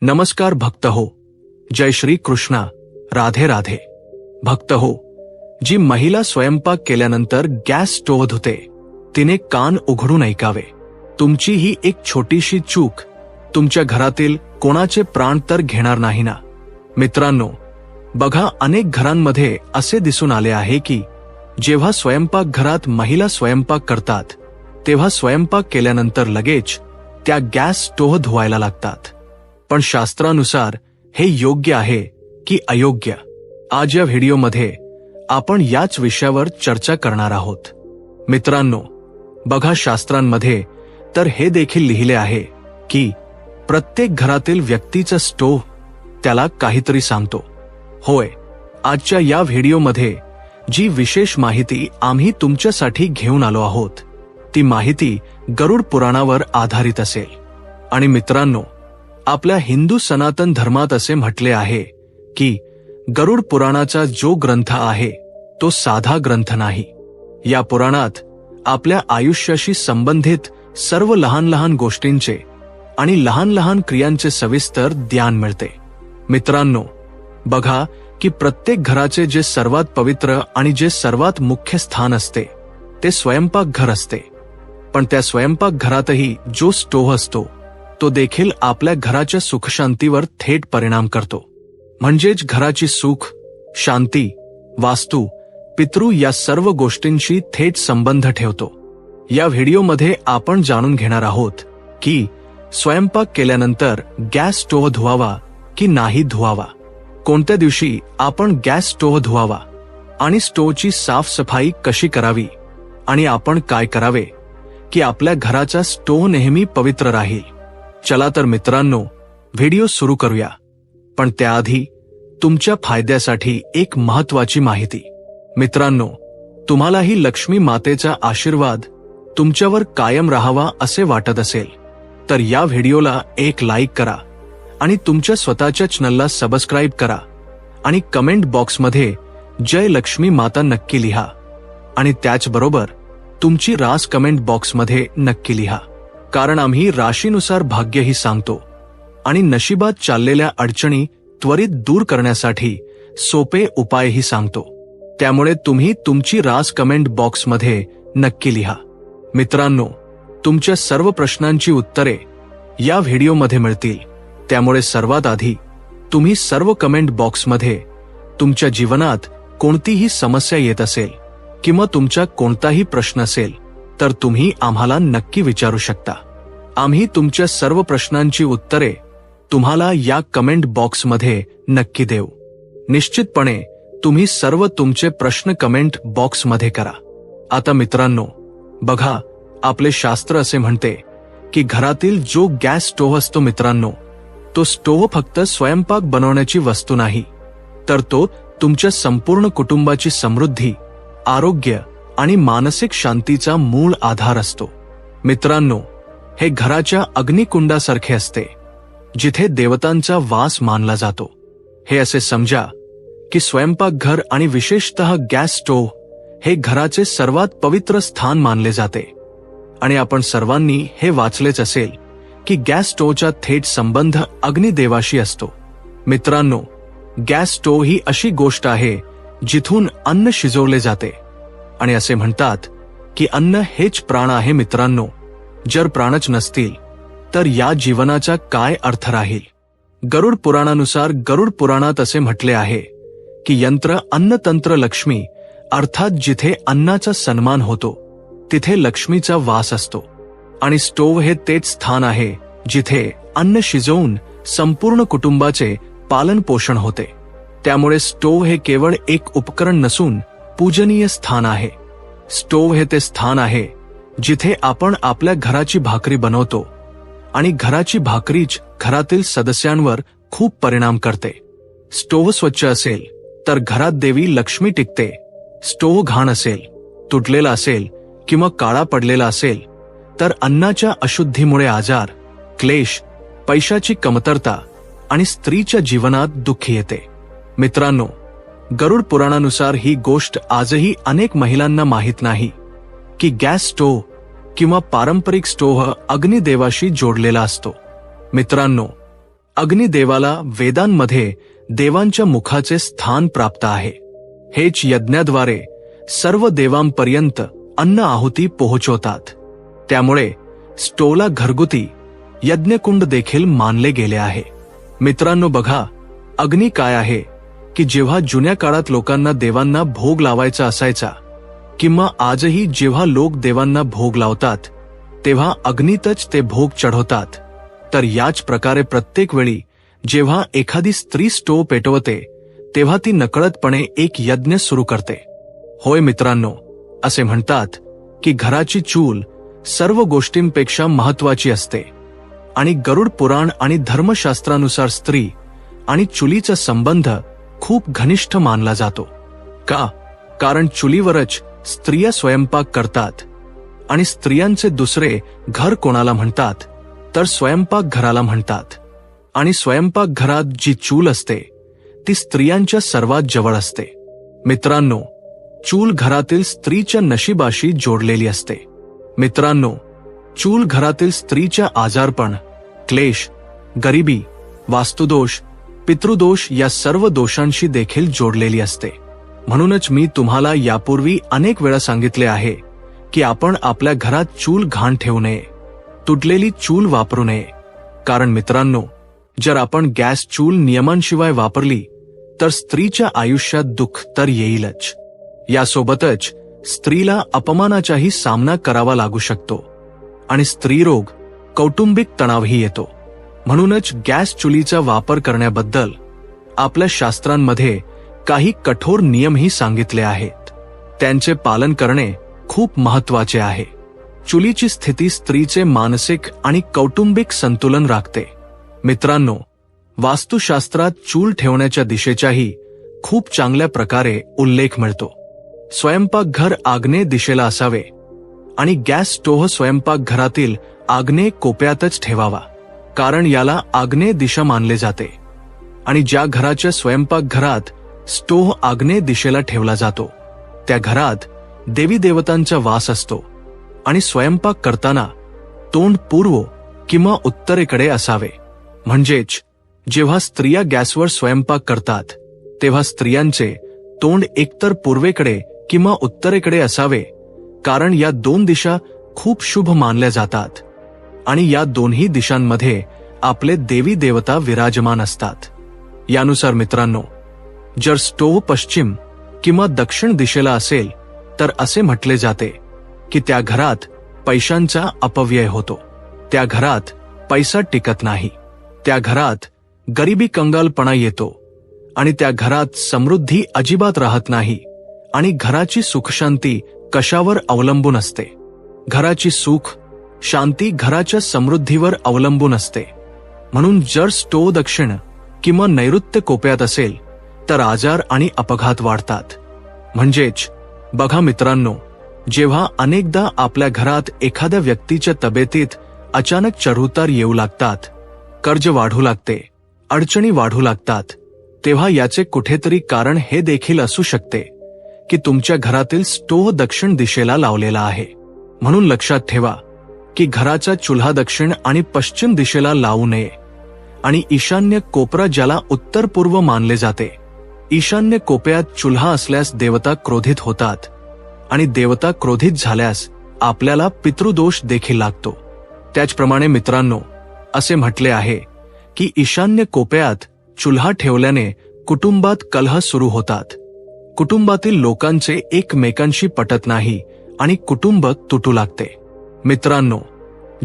नमस्कार भक्त हो, जय श्री कृष्णा, राधे राधे. भक्त हो, जी महिला स्वयंपाक केल्यानंतर गॅस स्टोव्ह धुते तिने कान उघडून ऐकावे. तुमची ही एक छोटीशी चूक तुमच्या घरातील कोणाचे प्राण तर घेणार नाही ना. मित्रांनो, बघा, अनेक घरांमध्ये असे दिसून आले आहे की जेव्हा स्वयंपाकघरात महिला स्वयंपाक करतात तेव्हा स्वयंपाक केल्यानंतर लगेच त्या गॅस स्टोव्ह धुवायला लागतात. पण शास्त्रानुसार हे योग्य आहे की अयोग्य, आज या व्हिडिओमध्ये आपण याच विषयावर चर्चा करणार आहोत. मित्रांनो, बघा, शास्त्रांमध्ये तर हे देखील लिहिले आहे की प्रत्येक घरातील व्यक्तीचा स्टोव्ह त्याला काहीतरी सांगतो. होय, आजच्या या व्हिडिओमध्ये जी विशेष माहिती आम्ही तुमच्यासाठी घेऊन आलो आहोत ती माहिती गरुड पुराणावर आधारित असेल. आणि मित्रांनो, आपल्या हिंदू सनातन धर्मात असे म्हटले आहे की गरुड पुराणाचा जो ग्रंथ आहे तो साधा ग्रंथ नाही. या पुराणात आपल्या आयुष्याशी संबंधित सर्व लहान लहान गोष्टींचे आणि लहान लहान क्रियांचे सविस्तर ज्ञान मिळते. मित्रांनो, बघा की प्रत्येक घराचे जे सर्वात पवित्र आणि जे सर्वात मुख्य स्थान असते ते स्वयंपाकघर असते. पण त्या स्वयंपाकघरातही जो स्टोव्ह असतो तो देखील आपल्या घराच्या सुखशांतीवर थेट परिणाम करतो. म्हणजेच घराची सुख, शांती, वास्तू, पितृ या सर्व गोष्टींशी थेट संबंध ठेवतो. या व्हिडिओमध्ये आपण जाणून घेणार आहोत की स्वयंपाक केल्यानंतर गॅस स्टोव्ह धुवावा की नाही धुवावा, कोणत्या दिवशी आपण गॅस स्टोव्ह धुवावा आणि स्टोव्हची साफसफाई कशी करावी आणि आपण काय करावे की आपल्या घराचा स्टोव्ह नेहमी पवित्र राहील. चला तर मित्रांनो, व्हिडिओ सुरू करूया. पण त्याआधी तुमच्या फायद्यासाठी एक महत्वाची माहिती. मित्रांनो, तुम्हालाही लक्ष्मी मातेचा आशीर्वाद तुमच्यावर कायम राहावा असे वाटत असेल तर या व्हिडिओला एक लाईक करा आणि तुमच्या स्वतःच्या चॅनलला सबस्क्राईब करा आणि कमेंट बॉक्समध्ये जय लक्ष्मी माता नक्की लिहा आणि त्याचबरोबर तुमची रास कमेंट बॉक्समध्ये नक्की लिहा, कारण आम्ही राशीनुसार भाग्यही सांगतो आणि नशिबात चाललेल्या अडचणी त्वरित दूर करण्यासाठी सोपे उपायही सांगतो. त्यामुळे तुम्ही तुमची रास कमेंट बॉक्समध्ये नक्की लिहा. मित्रांनो, तुमच्या सर्व प्रश्नांची उत्तरे या व्हिडिओमध्ये मिळतील. त्यामुळे सर्वात आधी तुम्ही सर्व कमेंट बॉक्समध्ये तुमच्या जीवनात कोणतीही समस्या येत असेल किंवा तुमचा कोणताही प्रश्न असेल तर तुम्ही आम्हाला नक्की विचारू शकता. आम्ही तुमच्या सर्व प्रश्नांची उत्तरे तुम्हाला या कमेंट बॉक्समध्ये नक्की देऊ. निश्चितपणे तुम्ही सर्व तुमचे प्रश्न कमेंट बॉक्समध्ये करा. आता मित्रांनो, बघा, आपले शास्त्र असे म्हणते की घरातील जो गॅस स्टोव्ह असतो मित्रांनो, तो स्टोव्ह फक्त स्वयंपाक बनवण्याची वस्तू नाही, तर तो तुमच्या संपूर्ण कुटुंबाची समृद्धी, आरोग्य आणि मानसिक शांतीचा मूळ आधार असतो. मित्रांनो, हे घराच्या अग्निकुंडासारखे असते जिथे देवतांचा वास मानला जातो. हे असे समजा की स्वयंपाकघर आणि विशेषतः गॅस स्टोव्ह हे घराचे सर्वात पवित्र स्थान मानले जाते. आणि आपण सर्वांनी हे वाचलेच असेल की गॅस स्टोव्हचा थेट संबंध अग्निदेवाशी असतो. मित्रांनो, गॅस स्टोव्ह ही अशी गोष्ट आहे जिथून अन्न शिजवले जाते आणि असे म्हणतात की अन्न हेच प्राण आहे. मित्रांनो, जर प्राणच नसतील तर या जीवनाचा काय अर्थ राहील. गरुड पुराणानुसार गरुड पुराणात असे म्हटले आहे की यंत्र अन्नतंत्र लक्ष्मी, अर्थात जिथे अन्नाचा सन्मान होतो तिथे लक्ष्मीचा वास असतो. आणि स्टोव्ह हे तेच स्थान आहे जिथे अन्न शिजवून संपूर्ण कुटुंबाचे पालन पोषण होते. त्यामुळे स्टोव्ह हे केवळ एक उपकरण नसून पूजनीय स्थान आहे. स्टोव्ह हे ते स्थान आहे जिथे आपण आपल्या घराची भाकरी बनवतो आणि घराची भाकरीच घरातील सदस्यांवर खूप परिणाम करते. स्टोव्ह स्वच्छ असेल तर घरात देवी लक्ष्मी टिकते. स्टोव्ह घाण असेल, तुटलेला असेल किंवा काळा पडलेला असेल तर अन्नाच्या अशुद्धीमुळे आजार, क्लेश, पैशाची कमतरता आणि स्त्रीच्या जीवनात दुःख येते. मित्रांनो, गरुड पुराणानुसार ही गोष्ट आजही अनेक महिलांना माहीत नाही की गॅस स्टोव्ह किंवा पारंपरिक स्टोव्ह अग्निदेवाशी जोडलेला असतो. मित्रांनो, अग्निदेवाला वेदांमध्ये देवांच्या मुखाचे स्थान प्राप्त आहे. हेच यज्ञाद्वारे सर्व देवांपर्यंत अन्न आहुती पोहोचवतात. त्यामुळे स्टोवला घरगुती यज्ञकुंड देखील मानले गेले आहे. मित्रांनो बघा, अग्नी काय आहे की जेव्हा जुन्या काळात लोकांना देवांना भोग लावायचा असायचा किंवा आजही जेव्हा लोक देवांना भोग लावतात तेव्हा अग्नीतच ते भोग चढवतात. तर याच प्रकारे प्रत्येक वेळी जेव्हा एखादी स्त्री स्टोव पेटवते तेव्हा ती नकळतपणे एक यज्ञ सुरू करते. होय मित्रांनो, असे म्हणतात की घराची चूल सर्व गोष्टींपेक्षा महत्वाची असते आणि गरुड पुराण आणि धर्मशास्त्रानुसार स्त्री आणि चुलीचा संबंध खूप घनिष्ठ मानला जातो. का? कारण चुलीवरच स्त्रिया स्वयंपाक करतात आणि स्त्रियांचे दुसरे घर कोणाला म्हणतात तर स्वयंपाक घराला म्हणतात. आणि स्वयंपाक घरात जी चूल असते ती स्त्रियांच्या सर्वात जवळ असते. मित्रांनो, चूल घरातील स्त्रीच्या नशिबाशी जोडलेली असते. मित्रांनो, चूल घरातील स्त्रीच्या आजारपण, क्लेश, गरिबी, वास्तुदोष, पितृदोष या सर्व दोषांशी देखील जोडलेली असते. म्हणूनच मी तुम्हाला यापूर्वी अनेक वेळा सांगितले आहे की आपण आपल्या घरात चूल घाण ठेवू नये, तुटलेली चूल वापरू नये. कारण मित्रांनो, जर आपण गॅस चूल नियमांशिवाय वापरली तर स्त्रीच्या आयुष्यात दुःख तर येईलच. यासोबतच स्त्रीला अपमानाचाही सामना करावा लागू शकतो आणि स्त्रीरोग, कौटुंबिक तणावही येतो. म्हणूनच गॅस चुलीचा वापर करण्याबद्दल आपल्या शास्त्रांमध्ये काही कठोर नियमही सांगितले आहेत. त्यांचे पालन करणे खूप महत्वाचे आहे. चुलीची स्थिती स्त्रीचे मानसिक आणि कौटुंबिक संतुलन राखते. मित्रांनो, वास्तुशास्त्रात चूल ठेवण्याच्या दिशेचाही खूप चांगल्या प्रकारे उल्लेख मिळतो. स्वयंपाकघर आग्नेय दिशेला असावे आणि गॅस स्टोव्ह स्वयंपाकघरातील आग्नेय कोपऱ्यातच ठेवावा, कारण याला आग्नेय दिशा मानले जाते. आणि ज्या घराच्या स्वयंपाकघरात स्टोव्ह आग्नेय दिशेला ठेवला जातो त्या घरात देवी देवतांचा वास असतो. आणि स्वयंपाक करताना तोंड पूर्व किंवा उत्तरेकडे असावे. म्हणजेच जेव्हा स्त्रिया गॅसवर स्वयंपाक करतात तेव्हा स्त्रियांचे तोंड एकतर पूर्वेकडे किंवा उत्तरेकडे असावे, कारण या दोन दिशा खूप शुभ मानल्या जातात आणि या दोन्ही दिशांमध्ये आपले देवी देवता विराजमान असतात. यानुसार मित्रांनो, जर स्टोव्ह पश्चिम किंवा दक्षिण दिशेला असेल तर असे म्हटले जाते की त्या घरात पैशांचा अपव्यय होतो, त्या घरात पैसा टिकत नाही, त्या घरात गरिबी कंगालपणा येतो आणि त्या घरात समृद्धी अजिबात राहत नाही आणि घराची सुखशांती कशावर अवलंबून असते? घराची सुख शांती घराच्या समृद्धीवर अवलंबून असते. म्हणून जर स्टोव्ह दक्षिण किंवा नैऋत्य कोपऱ्यात असेल तर आजार आणि अपघात वाढतात. म्हणजेच बघा मित्रांनो, जेव्हा अनेकदा आपल्या घरात एखाद्या व्यक्तीच्या तब्येतीत अचानक चढउतार येऊ लागतात, कर्ज वाढू लागते, अडचणी वाढू लागतात, तेव्हा याचे कुठेतरी कारण हे देखील असू शकते की तुमच्या घरातील स्टोव्ह दक्षिण दिशेला लावलेला आहे. म्हणून लक्षात ठेवा की घराचा चुल्हा दक्षिण आणि पश्चिम दिशेला लावू नये. आणि ईशान्य कोपरा, ज्याला उत्तर पूर्व मानले जाते, ईशान्य कोपऱ्यात चुल्हा असल्यास देवता क्रोधित होतात आणि देवता क्रोधित झाल्यास आपल्याला पितृदोष देखील लागतो. त्याचप्रमाणे मित्रांनो, असे म्हटले आहे की ईशान्य कोपऱ्यात चुल्हा ठेवल्याने कुटुंबात कलह सुरू होतात, कुटुंबातील लोकांचे एकमेकांशी पटत नाही आणि कुटुंब तुटू लागते. मित्रांनो,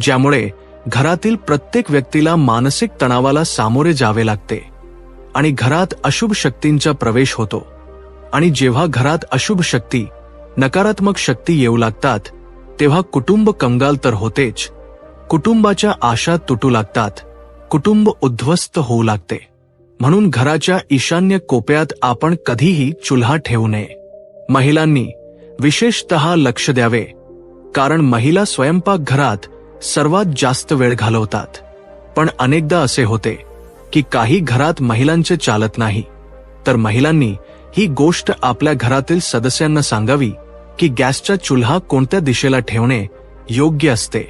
ज्यामुळे घरातील प्रत्येक व्यक्तीला मानसिक तणावाला सामोरे जावे लागते आणि घरात अशुभ शक्तींचा प्रवेश होतो. आणि जेव्हा घरात अशुभ शक्ती, नकारात्मक शक्ती येऊ लागतात तेव्हा कुटुंब कंगाल तर होतेच, कुटुंबाच्या आशा तुटू लागतात, कुटुंब उद्ध्वस्त होऊ लागते. म्हणून घराच्या ईशान्य कोपऱ्यात आपण कधीही चुल्हा ठेवू नये. महिलांनी विशेषतः लक्ष द्यावे, कारण महिला स्वयंपाकघरात सर्वात जास्त वेळ घालवतात. पण अनेकदा असे होते की काही घरात महिलांचे चालत नाही, तर महिलांनी ही गोष्ट आपल्या घरातील सदस्यांना सांगावी की गॅसचा चुल्हा कोणत्या दिशेला ठेवणे योग्य असते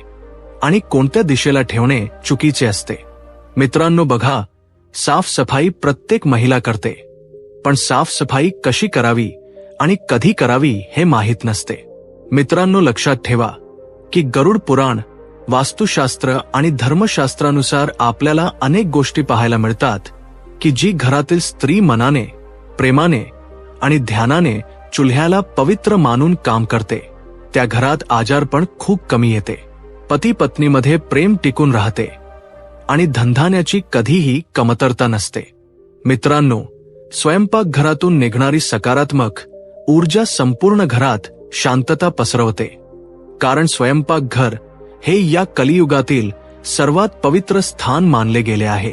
आणि कोणत्या दिशेला ठेवणे चुकीचे असते. मित्रांनो बघा, साफसफाई प्रत्येक महिला करते, पण साफसफाई कशी करावी आणि कधी करावी हे माहीत नसते. मित्रांनो लक्षात ठेवा की गरुड पुराण, वास्तुशास्त्र आणि धर्मशास्त्रानुसार आपल्याला अनेक गोष्टी पाहायला मिळतात की जी घरातील स्त्री मनाने, प्रेमाने आणि ध्यानाने चुल्ह्याला पवित्र मानून काम करते, त्या घरात आजारपण खूप कमी येते, पती पत्नीमध्ये प्रेम टिकून राहते आणि धनधान्याची कधीही कमतरता नसते. मित्रांनो, स्वयंपाकघरातून निघणारी सकारात्मक ऊर्जा संपूर्ण घरात शांतता पसरवते. कारण स्वयंपाकघर हे या कलियुगातील सर्वात पवित्र स्थान मानले गेले आहे.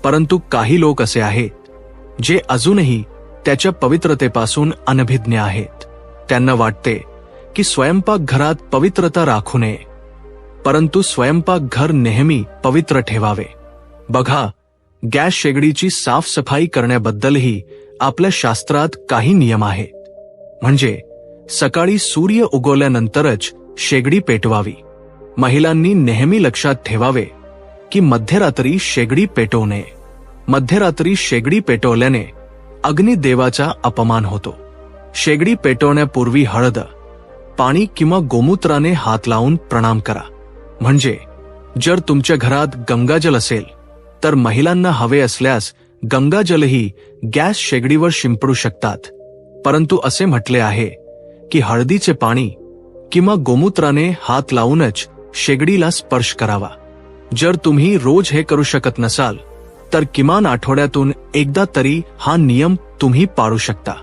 परंतु काही लोक असे आहेत जे अजूनही त्याच्या पवित्रतेपासून अनभिज्ञ आहेत. त्यांना वाटते की स्वयंपाकघरात पवित्रता राखू नये, परंतु स्वयंपाकघर नेहमी पवित्र ठेवावे. बघा, गॅस शेगडीची साफसफाई करण्याबद्दलही आपल्या शास्त्रात काही नियम आहेत. म्हणजे सकाळी सूर्य उगवल्यानंतरच शेगडी पेटवावी. महिलांनी नेहमी लक्षात ठेवावे की मध्यरात्री शेगडी पेटवू नये. मध्यरात्री शेगडी पेटवल्याने अग्निदेवाचा अपमान होतो. शेगडी पेटवण्यापूर्वी हळद, पाणी किंवा गोमूत्राने हात लावून प्रणाम करा. म्हणजे जर तुमच्या घरात गंगाजल असेल तर महिलांना हवे असल्यास गंगाजलही गॅस शेगडीवर शिंपडू शकतात. परंतु असे म्हटले आहे की हळदीचे पाणी किंवा गोमूत्राने हात लावूनच शेगडीला स्पर्श करावा. जर तुम्ही रोज हे करू शकत नसाल तर किमान आठवड्यातून एकदा तरी हा नियम तुम्ही पाळू शकता.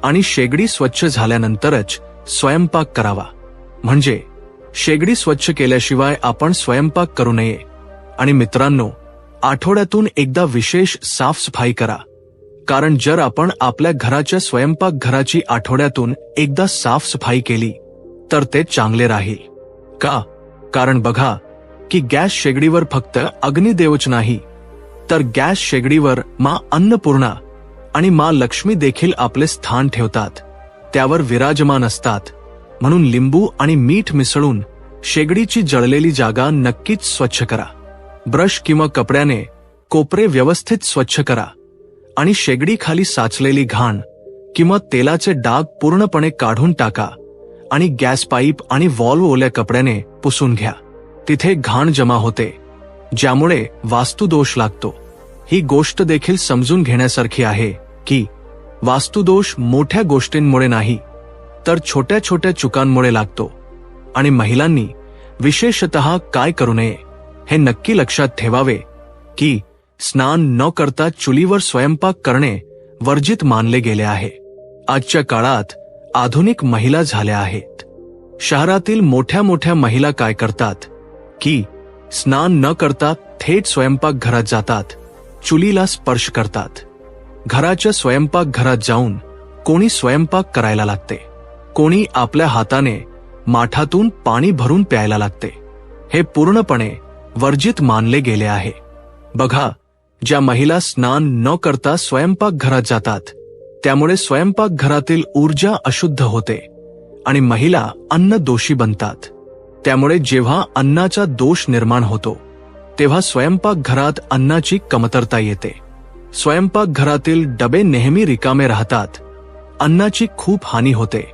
आणि शेगडी स्वच्छ झाल्यानंतरच स्वयंपाक करावा. म्हणजे शेगडी स्वच्छ केल्याशिवाय आपण स्वयंपाक करू नये. आणि मित्रांनो, आठवड्यातून एकदा विशेष साफसफाई करा. कारण जर आपण आपल्या घराच्या स्वयंपाकघराची आठवड्यातून एकदा साफसफाई केली तर ते चांगले राहील. का? कारण बघा की गॅस शेगडीवर फक्त अग्निदेवच नाही, तर गॅस शेगडीवर मा अन्नपूर्णा आणि मा लक्ष्मी देखील आपले स्थान ठेवतात, त्यावर विराजमान असतात. म्हणून लिंबू आणि मीठ मिसळून शेगडीची जळलेली जागा नक्कीच स्वच्छ करा. ब्रश किंवा कपड्याने कोपरे व्यवस्थित स्वच्छ करा आणि शेगडीखाली साचलेली घाण किंवा तेलाचे डाग पूर्णपणे काढून टाका आणि गॅस पाईप आणि व्हॉल्व्ह ओल्या कपड्याने पुसून घ्या. तिथे घाण जमा होते, ज्यामुळे वास्तुदोष लागतो. ही गोष्ट देखील समजून घेण्यासारखी आहे की वास्तुदोष मोठ्या गोष्टींमुळे नाही, तर छोट्या छोट्या चुकांमुळे लागतो. आणि महिलांनी विशेषतः काय करू नये हे नक्की लक्षात ठेवावे की स्नान न करता चुलीवर स्वयंपाक करणे वर्जित मानले गेले आहे. आजच्या काळात आधुनिक महिला झाल्या आहेत. शहरातील मोठ्या मोठ्या महिला काय करतात की स्नान न करता थेट स्वयंपाकघरात जातात, चुलीला स्पर्श करतात. घराच्या स्वयंपाकघरात जाऊन कोणी स्वयंपाक करायला लागते, कोणी आपल्या हाताने माठातून पाणी भरून प्यायला लागते. हे पूर्णपणे वर्जित मानले गेले आहे. बघा, ज्या महिला स्नान न करता स्वयंपाकघरात जातात त्यामुळे स्वयंपाकघरातील ऊर्जा अशुद्ध होते आणि महिला अन्न दोषी बनतात. त्यामुळे जेव्हा अन्नाचा दोष निर्माण होतो तेव्हा स्वयंपाकघरात अन्नाची कमतरता येते. स्वयंपाकघरातील डबे नेहमी रिकामे राहतात, अन्नाची खूप हानी होते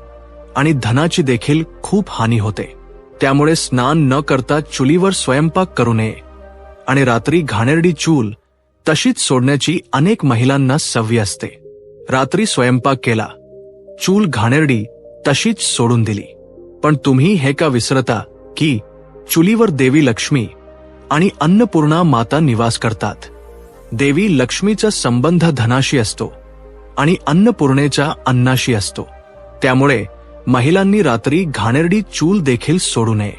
आणि धनाची देखील खूप हानी होते. त्यामुळे स्नान न करता चुलीवर स्वयंपाक करू नये. आणि रात्री घाणेरडी चूल तशीच सोडण्याची अनेक महिलांना सवय असते. रात्री स्वयंपाक केला, चूल घाणेरडी तशीच सोडून दिली. पण तुम्ही हे का विसरता की चुलीवर देवी लक्ष्मी आणि अन्नपूर्णा माता निवास करतात. देवी लक्ष्मीचा संबंध धनाशी असतो आणि अन्नपूर्णेचा अन्नाशी असतो. त्यामुळे महिलांनी रात्री घाणेरडी चूल देखील सोडू नये.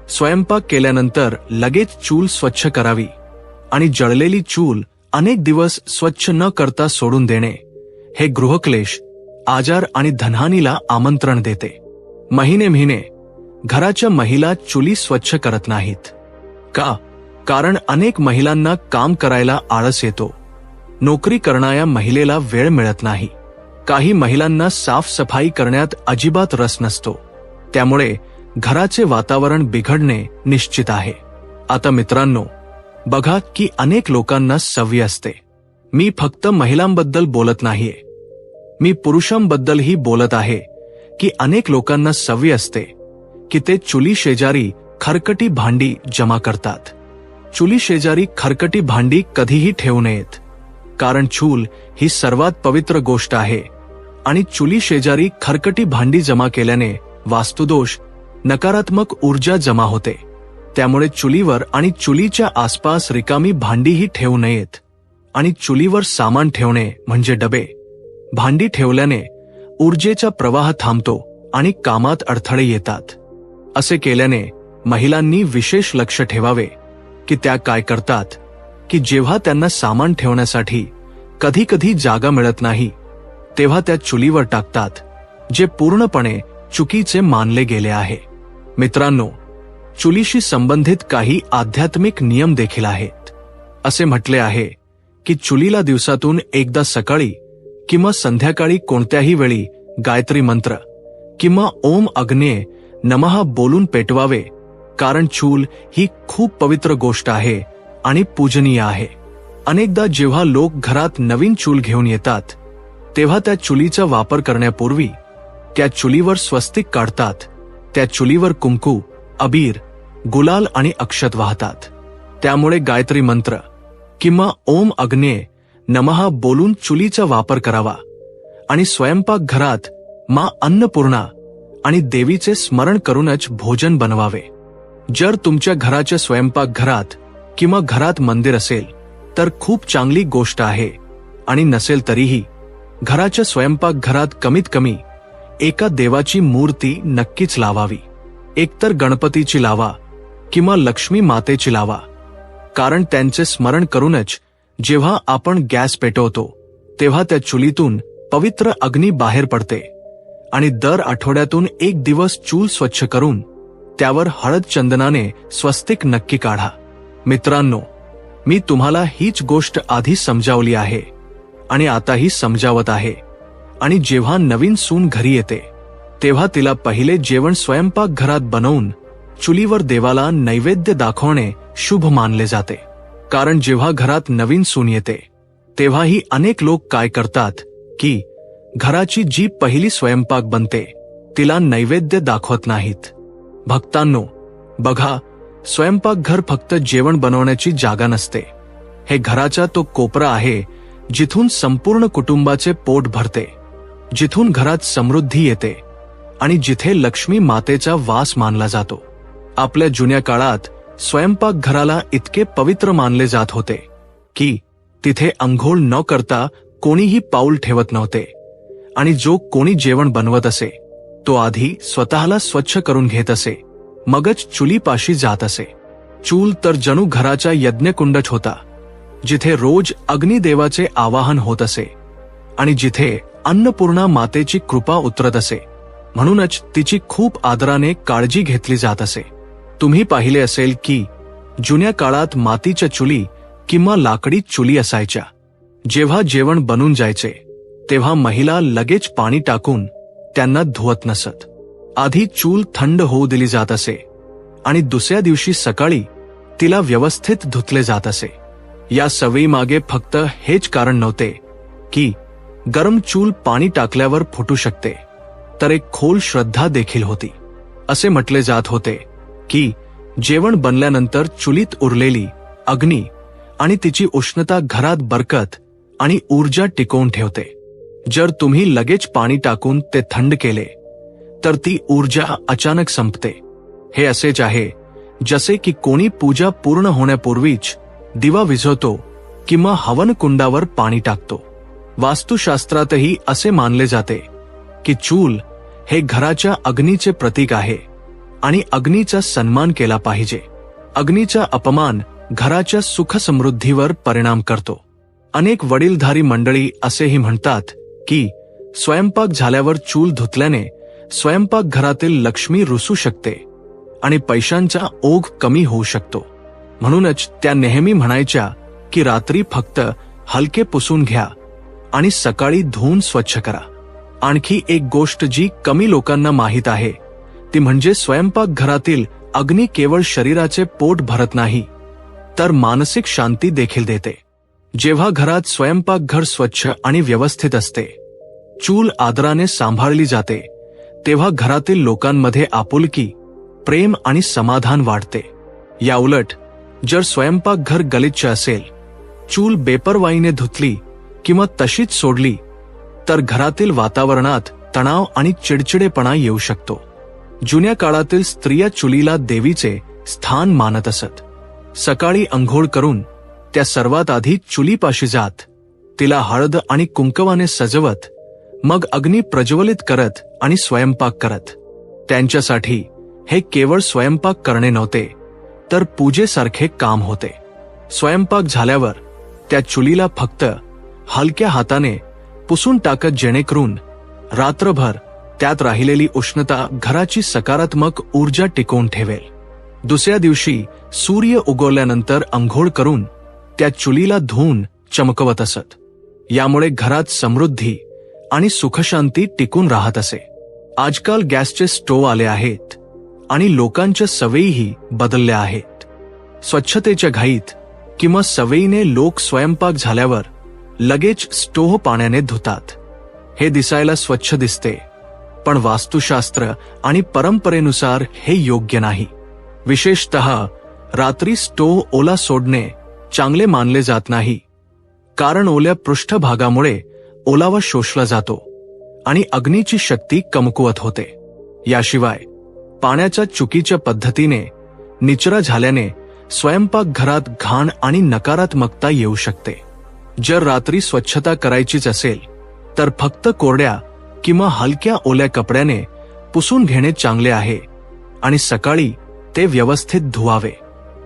स्वयंपाक केल्यानंतर लगेच चूल स्वच्छ करावी आणि जळलेली चूल अनेक दिवस स्वच्छ न करता सोडून देणे हे गृहक्लेश, आजार आणि धनहानीला आमंत्रण देते. महिने घराच्या महिला चुली स्वच्छ करत नाहीत. का? कारण अनेक महिलांना काम करायला आळस येतो. नोकरी करणाऱ्या महिलेला वेळ मिळत नाही. काही महिलांना साफसफाई करण्यात अजिबात रस नसतो. त्यामुळे घराचे वातावरण बिघडणे निश्चित आहे. आता मित्रांनो, बघा की अनेक लोकांना सवय असते. मी फक्त महिलांबद्दल बोलत नाहीये, मी पुरुषांबद्दलही बोलत आहे की अनेक लोकांना सवय असते की ते चुली शेजारी खरकटी भांडी जमा करतात. चुली शेजारी खरकटी भांडी कधीही ठेवू नयेत, कारण चूल ही सर्वात पवित्र गोष्ट आहे आणि चुली शेजारी खरकटी भांडी जमा केल्याने वास्तुदोष, नकारात्मक ऊर्जा जमा होते. त्यामुळे चुलीवर आणि चुलीच्या आसपास रिकामी भांडीही ठेवू नयेत. आणि चुलीवर सामान ठेवणे म्हणजे डबे, भांडी ठेवल्याने ऊर्जेचा प्रवाह थांबतो आणि कामात अडथळे येतात. असे केल्याने महिलांनी विशेष लक्ष ठेवावे की त्या काय करतात की जेव्हा त्यांना सामान ठेवण्यासाठी कधी कधी जागा मिळत नाही, तेव्हा त्या चुलीवर टाकतात, जे पूर्णपणे चुकीचे मानले गेले आहे. मित्रांनो, चुलीशी संबंधित काही आध्यात्मिक नियम देखील आहेत. असे म्हटले आहे की चुलीला दिवसातून एकदा सकाळी किंवा संध्याकाळी कोणत्याही वेळी गायत्री मंत्र किंवा ओम अग्नेय नमः बोलून पेटवावे, कारण चूल ही खूप पवित्र गोष्ट आहे आणि पूजनीय आहे. अनेकदा जेव्हा लोक घरात नवीन चूल घेऊन येतात, तेव्हा त्या चुलीचा वापर करण्यापूर्वी त्या चुलीवर स्वस्तिक काढतात. त्या चुलीवर कुंकू, अबीर, गुलाल आणि अक्षत वाहतात. त्यामुळे गायत्री मंत्र किंवा ओम अग्नेय नमः बोलून चुलीचा वापर करावा आणि स्वयंपाकघरात मां अन्नपूर्णा आणि देवीचे स्मरण करूनच भोजन बनवावे. जर तुमच्या घराच्या स्वयंपाकघरात किंवा घरात मंदिर असेल तर खूप चांगली गोष्ट आहे, आणि नसेल तरीही घराच्या स्वयंपाकघरात कमीत कमी एका देवाची मूर्ती नक्कीच लावावी. एकतर गणपतीची लावा किंवा लक्ष्मी मातेची लावा, कारण त्यांचे स्मरण करूनच जेव्हा आपण गॅस पेटवतो तेव्हा त्या चुलीतून पवित्र अग्नी बाहेर पडते. आणि दर आठवड्यातून एक दिवस चूल स्वच्छ करून त्यावर हळद चंदनाने स्वस्तिक नक्की काढा. मित्रांनो, मी तुम्हाला हीच गोष्ट आधी समजावली आहे आणि आताही समजावत आहे. आणि जेव्हा नवीन सून घरी येते तेव्हा तिला पहिले जेवण स्वयंपाकघरात बनवून चुलीवर देवाला नैवेद्य दाखवणे शुभ मानले जाते. कारण जेव्हा घरात नवीन सून येते तेव्हाही अनेक लोक काय करतात की घराची जी पहिली स्वयंपाक बनते तिला नैवेद्य दाखवत नाहीत. भक्तांनो, बघा, स्वयंपाकघर फक्त जेवण बनवण्याची जागा नसते. हे घराचा तो कोपरा आहे जिथून संपूर्ण कुटुंबाचे पोट भरते, जिथून घरात समृद्धी येते आणि जिथे लक्ष्मी मातेचा वास मानला जातो. आपल्या जुन्या काळात स्वयंपाकघराला इतके पवित्र मानले जात होते की तिथे अंघोळ न करता कोणीही पाऊल ठेवत नव्हते. आणि जो कोणी जेवण बनवत असे तो आधी स्वतःला स्वच्छ करून घेत असे, मगच चुलीपाशी जात असे. चूल तर जणू घराचा यज्ञकुंडच होता, जिथे रोज अग्निदेवाचे आवाहन होत असे आणि जिथे अन्नपूर्णा मातेची कृपा उतरत असे. म्हणूनच तिची खूप आदराने काळजी घेतली जात असे. तुम्ही पाहिले असेल की जुन्या काळात मातीच्या चुली किंवा लाकडी चुली असायच्या. जेव्हा जेवण बनून जायचे तेव्हा महिला लगेच पाणी टाकून त्यांना धुवत नसत. आधी चूल थंड होऊ दिली जात असे आणि दुसऱ्या दिवशी सकाळी तिला व्यवस्थित धुतले जात असे. या सवयीमागे फक्त हेच कारण नव्हते की गरम चूल पाणी टाकल्यावर फुटू शकते, तर एक खोल श्रद्धा देखील होती. असे म्हटले जात होते की जेवण बनल्यानंतर चुलीत उरलेली अग्नी आणि तिची उष्णता घरात बरकत आणि ऊर्जा टिकवून ठेवते. जर तुम्ही लगेच पाणी टाकून ते थंड केले तर ती ऊर्जा अचानक संपते. हे असेच आहे जसे की कोणी पूजा पूर्ण होण्यापूर्वीच दिवा विझवतो किंवा हवन कुंडावर पाणी टाकतो. वास्तुशास्त्रातही असे मानले जाते की चूल हे घराच्या अग्नीचे प्रतीक आहे आणि अग्नीचा सन्मान केला पाहिजे. अग्नीचा अपमान घराच्या सुखसमृद्धीवर परिणाम करतो. अनेक वडीलधारी मंडळी असेही म्हणतात की स्वयंपाक झाल्यावर चूल धुतल्याने स्वयंपाकघरातील लक्ष्मी रुसू शकते आणि पैशांचा ओघ कमी होऊ शकतो. म्हणूनच त्या नेहमी म्हणायच्या की रात्री फक्त हलके पुसून घ्या आणि सकाळी धुवून स्वच्छ करा. आणखी एक गोष्ट जी कमी लोकांना माहीत आहे ती म्हणजे स्वयंपाकघरातील अग्नी केवळ शरीराचे पोट भरत नाही, तर मानसिक शांती देखील देते. जेव्हा घरात स्वयंपाकघर स्वच्छ आणि व्यवस्थित असते, चूल आदराने सांभाळली जाते, तेव्हा घरातील लोकांमध्ये आपुलकी, प्रेम आणि समाधान वाढते. याउलट जर स्वयंपाकघर गलिच्छ असेल, चूल बेपरवाईने धुतली किंवा तशीच सोडली, तर घरातील वातावरणात तणाव आणि चिडचिडेपणा येऊ शकतो. जुन्या काळातील स्त्रिया चुलीला देवीचे स्थान मानत असत. सकाळी अंघोळ करून त्या सर्वात आधी चुलीपाशी जात, तिला हळद आणि कुंकवाने सजवत, मग अग्नी प्रज्वलित करत आणि स्वयंपाक करत. त्यांच्यासाठी हे केवळ स्वयंपाक करणे नव्हते, तर पूजेसारखे काम होते. स्वयंपाक झाल्यावर त्या चुलीला फक्त हलक्या हाताने पुसून टाकत, जेणेकरून रात्रभर त्यात राहिलेली उष्णता घराची सकारात्मक ऊर्जा टिकवून ठेवेल. दुसऱ्या दिवशी सूर्य उगवल्यानंतर अंघोळ करून त्या चुलीला धुवून चमकवत असत. यामुळे घरात समृद्धी आणि सुखशांती टिकून राहत असे. आजकाल गॅसचे स्टोव्ह आले आहेत आणि लोकांच्या सवयीही बदलल्या आहेत. स्वच्छतेच्या घाईत किंवा सवयीने लोक स्वयंपाक झाल्यावर लगेच स्टोव्ह पाण्याने धुतात. हे दिसायला स्वच्छ दिसते, पण वास्तुशास्त्र आणि परंपरेनुसार हे योग्य नाही. विशेषतः रात्री स्टोव्ह ओला सोडणे चांगले मानले जात नाही, कारण ओल्या पृष्ठभागामुळे ओलावा शोषला जातो आणि अग्नीची शक्ती कमकुवत होते. याशिवाय पाण्याच्या चुकीच्या पद्धतीने निचरा झाल्याने स्वयंपाकघरात घाण आणि नकारात्मकता येऊ शकते. जर रात्री स्वच्छता करायचीच असेल, तर फक्त कोरड्या किंवा हलक्या ओल्या कपड्याने पुसून घेणे चांगले आहे आणि सकाळी ते व्यवस्थित धुवावे.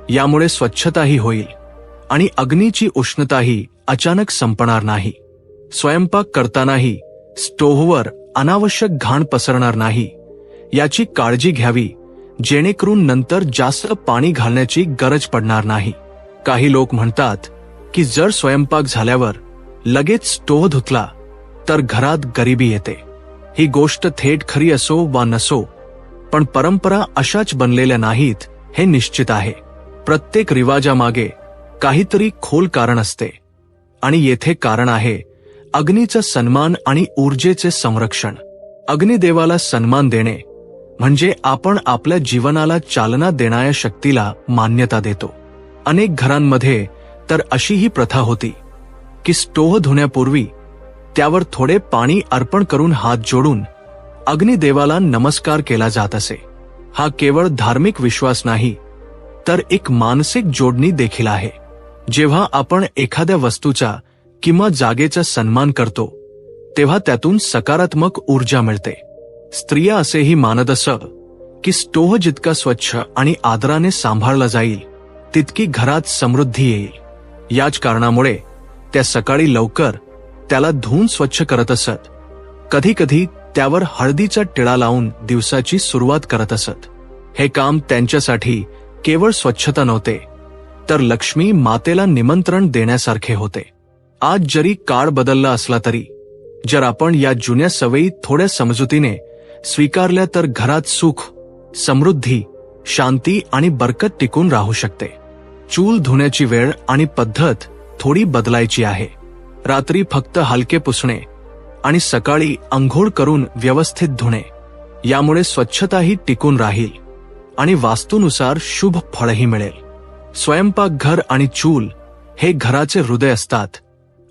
यामुळे स्वच्छताही होईल आणि अग्नीची उष्णताही अचानक संपणार नाही. स्वयंपाक करतानाही स्टोव्हवर अनावश्यक घाण पसरणार नाही याची काळजी घ्यावी, जेणेकरून नंतर जास्त पाणी घालण्याची गरज पडणार नाही. काही लोक म्हणतात की जर स्वयंपाक झाल्यावर लगेच स्टोव्ह धुतला तर घरात गरिबी येते. ही गोष्ट थेट खरी असो वा नसो, पण परंपरा अशाच बनलेल्या नाहीत हे निश्चित आहे. प्रत्येक रिवाजामागे काहीतरी खोल कारण असते आणि येथे कारण आहे अग्नीचा सन्मान आणि ऊर्जेचे संरक्षण. अग्निदेवाला सन्मान देणे म्हणजे आपण आपल्या जीवनाला चालना देणाऱ्या शक्तीला मान्यता देतो. अनेक घरांमध्ये तर अशी ही प्रथा होती की स्टोव्ह धुण्यापूर्वी त्यावर थोडे पाणी अर्पण करून हात जोडून अग्निदेवाला नमस्कार केला जात असे. हा केवळ धार्मिक विश्वास नाही, तर एक मानसिक जोडणी देखील आहे. जेव्हा आपण एखाद्या वस्तूचा किंवा जागेचा सन्मान करतो, तेव्हा त्यातून सकारात्मक ऊर्जा मिळते. स्त्रिया असेही मानत असत की स्टोव्ह जितका स्वच्छ आणि आदराने सांभाळला जाईल, तितकी घरात समृद्धी येईल. याच कारणामुळे त्या सकाळी लवकर त्याला धुवून स्वच्छ करत असत. कधी कधी त्यावर हळदीचा टिळा लावून दिवसाची सुरुवात करत असत. हे काम त्यांच्यासाठी केवळ स्वच्छता नव्हते, तर लक्ष्मी मातेला निमंत्रण देण्यासारखे होते. आज जरी काळ बदलला असला तरी जर आपण या जुन्या सवयी थोड्या समजुतीने स्वीकारल्या, तर घरात सुख, समृद्धी, शांती आणि बरकत टिकून राहू शकते. चूल धुण्याची वेळ आणि पद्धत थोडी बदलायची आहे. रात्री फक्त हलके पुसणे आणि सकाळी अंघोळ करून व्यवस्थित धुणे. यामुळे स्वच्छताही टिकून राहील आणि वास्तूनुसार शुभ फळही मिळेल. स्वयंपाकघर आणि चूल हे घराचे हृदय असतात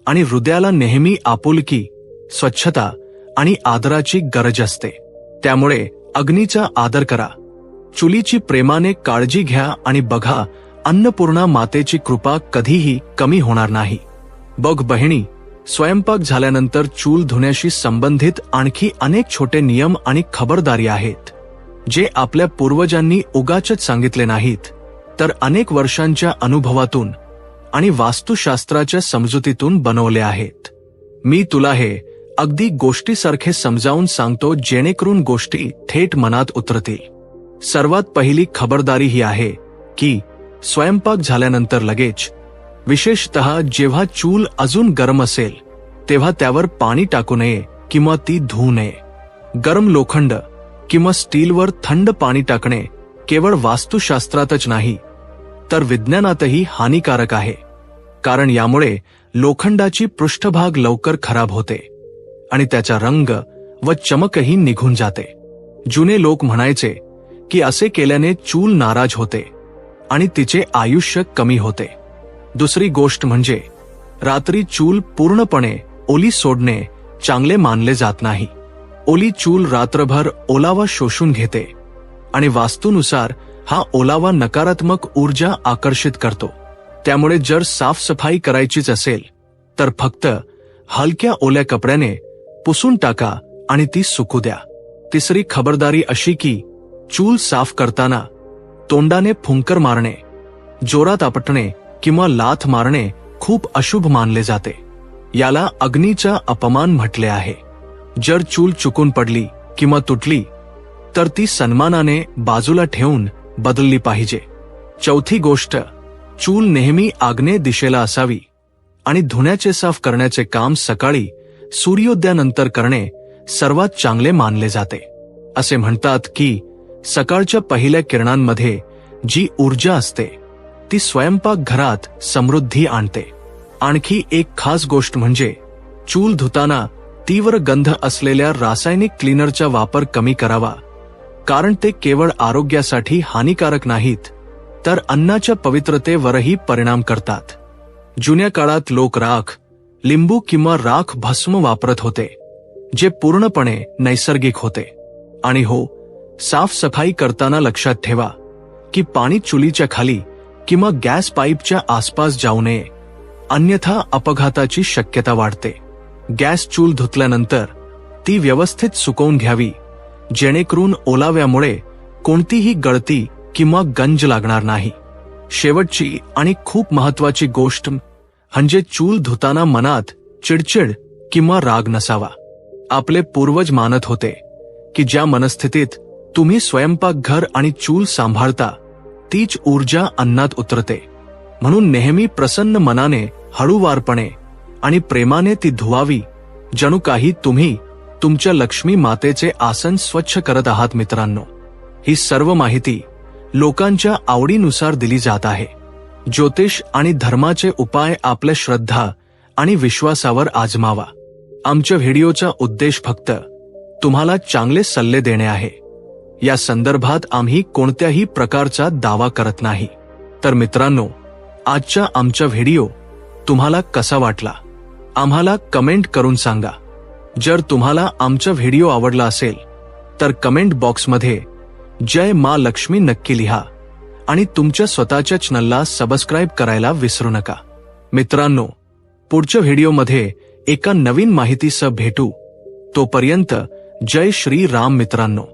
आणि हृदयाला नेहमी आपुलकी, स्वच्छता आणि आदराची गरज असते. त्यामुळे अग्नीचा आदर करा, चुलीची प्रेमाने काळजी घ्या आणि बघा, अन्नपूर्णा मातेची कृपा कधीही कमी होणार नाही. बघ बहिणी, स्वयंपाक झाल्यानंतर चूल धुण्याशी संबंधित आणखी अनेक छोटे नियम आणि खबरदारी आहेत, जे आपल्या पूर्वजांनी उगाचच सांगितले नाहीत, तर अनेक वर्षांच्या अनुभवातून आणि वास्तुशास्त्राच्या समजुतीतून बनवले आहेत. मी तुला हे अगदी गोष्टीसारखे समजावून सांगतो, जेणेकरून गोष्टी थेट मनात उतरतील. सर्वात पहिली खबरदारी ही आहे की स्वयंपाक झाल्यानंतर लगेच, विशेषतः जेव्हा चूल अजून गरम असेल, तेव्हा त्यावर पाणी टाकू नये किंवा ती धुवू नये. गरम लोखंड किंवा स्टीलवर थंड पाणी टाकणे केवळ वास्तुशास्त्रातच नाही, तर विज्ञानातही हानिकारक आहे, कारण यामुळे लोखंडाची पृष्ठभाग लवकर खराब होते आणि त्याचा रंग व चमकही निघून जाते. जुने लोक म्हणायचे की असे केल्याने चूल नाराज होते आणि तिचे आयुष्य कमी होते. दुसरी गोष्ट म्हणजे रात्री चूल पूर्णपणे ओली सोडणे चांगले मानले जात नाही. ओली चूल रात्रभर ओलावा शोषून घेते आणि वास्तूनुसार हा ओलावा नकारात्मक ऊर्जा आकर्षित करतो. त्यामुळे जर साफसफाई करायचीच असेल तर फक्त हलक्या ओल्या कपड्याने पुसून टाका आणि ती सुकू द्या. तिसरी खबरदारी अशी की चूल साफ करताना तोंडाने फुंकर मारणे, जोरात आपटणे किंवा लाथ मारणे खूप अशुभ मानले जाते. याला अग्नीचा अपमान म्हटले आहे. जर चूल चुकून पडली किंवा तुटली तर ती सन्मानाने बाजूला ठेवून बदलली पाहिजे. चौथी गोष्ट, चूल नेहमी आग्नेय दिशेला असावी आणि धुण्याचे साफ करण्याचे काम सकाळी सूर्योदयानंतर करणे सर्वात चांगले मानले जाते. असे म्हणतात की सकाळच्या पहिल्या किरणांमध्ये जी ऊर्जा असते ती स्वयंपाकघरात समृद्धी आणते. आणखी एक खास गोष्ट म्हणजे चूल धुताना तीव्र गंध असलेल्या रासायनिक क्लीनरचा वापर कमी करावा, कारण ते केवळ आरोग्यासाठी हानिकारक नाहीत तर अन्नाच्या पवित्रतेवरही परिणाम करतात. जुन्या काळात लोक राख, लिंबू किंवा राख भस्म वापरत होते, जे पूर्णपणे नैसर्गिक होते. आणि हो, साफसफाई करताना लक्षात ठेवा की पाणी चुलीच्या खाली किंवा गॅस पाईपच्या आसपास जाऊ नये, अन्यथा अपघाताची शक्यता वाढते. गॅस चूल धुतल्यानंतर ती व्यवस्थित सुकवून घ्यावी, जेणेकरून ओलाव्यामुळे कोणतीही गळती किंवा गंज लागणार नाही. शेवटची आणि खूप महत्वाची गोष्ट म्हणजे चूल धुताना मनात चिडचिड किंवा राग नसावा. आपले पूर्वज मानत होते की ज्या मनस्थितीत तुम्ही स्वयंपाकघर आणि चूल सांभाळता तीच ऊर्जा अन्नात उतरते. म्हणून नेहमी प्रसन्न मनाने, हळूवारपणे आणि प्रेमाने ती धुवावी, जणू काही तुम्ही तुमच्या लक्ष्मी मातेचे आसन स्वच्छ करत आहात. मित्रांनो, ही सर्व माहिती लोकांच्या आवडीनुसार दिली जात आहे. ज्योतिष आणि धर्माचे उपाय आपल्या श्रद्धा आणि विश्वासावर आजमावा. आमच्या व्हिडिओचा उद्देश फक्त तुम्हाला चांगले सल्ले देणे आहे. या संदर्भात आम्ही कोणत्याही प्रकारचा दावा करत नाही. तर मित्रांनो, आजचा आमचा व्हिडिओ तुम्हाला कसा वाटला आम्हाला कमेंट करून सांगा. जर तुम्हाला आमचा व्हिडिओ आवडला असेल तर कमेंट बॉक्समध्ये जय मा लक्ष्मी नक्की लिहा आणि तुमच्या स्वतःच्या चॅनलला सबस्क्राईब करायला विसरू नका. मित्रांनो, पुढच्या व्हिडिओमध्ये एका नवीन माहितीसह भेटू. तोपर्यंत जय श्री राम. मित्रांनो.